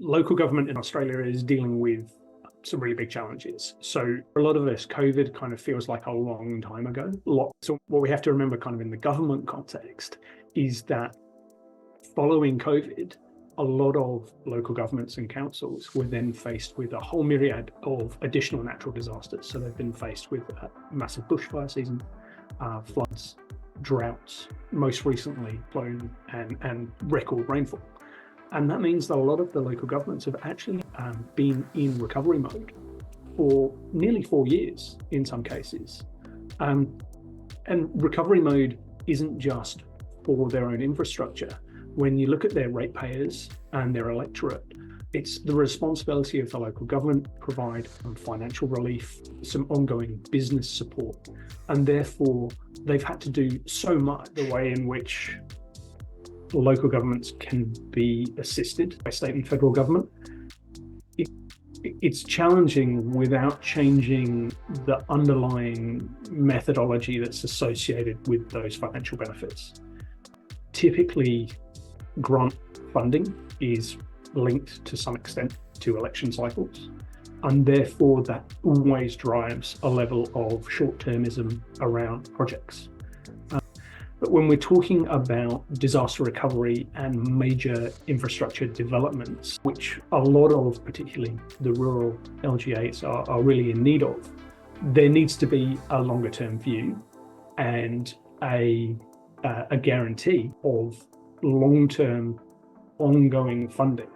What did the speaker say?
local government in Australia is dealing with some really big challenges. So a lot of this, COVID kind of feels like a long time ago. So what we have to remember kind of in the government context is that following COVID, a lot of local governments and councils were then faced with a whole myriad of additional natural disasters. So they've been faced with a massive bushfire season, floods, droughts, most recently flown and record rainfall. And that means that a lot of the local governments have actually been in recovery mode for nearly 4 years in some cases. And recovery mode isn't just for their own infrastructure. When you look at their ratepayers and their electorate, it's the responsibility of the local government to provide financial relief, some ongoing business support, and therefore they've had to do so much the way in which local governments can be assisted by state and federal government. It's challenging without changing the underlying methodology that's associated with those financial benefits. Typically, grant funding is linked to some extent to election cycles, and therefore that always drives a level of short-termism around projects. But when we're talking about disaster recovery and major infrastructure developments, which a lot of, particularly the rural LGAs are really in need of, there needs to be a longer term view and a guarantee of long-term ongoing funding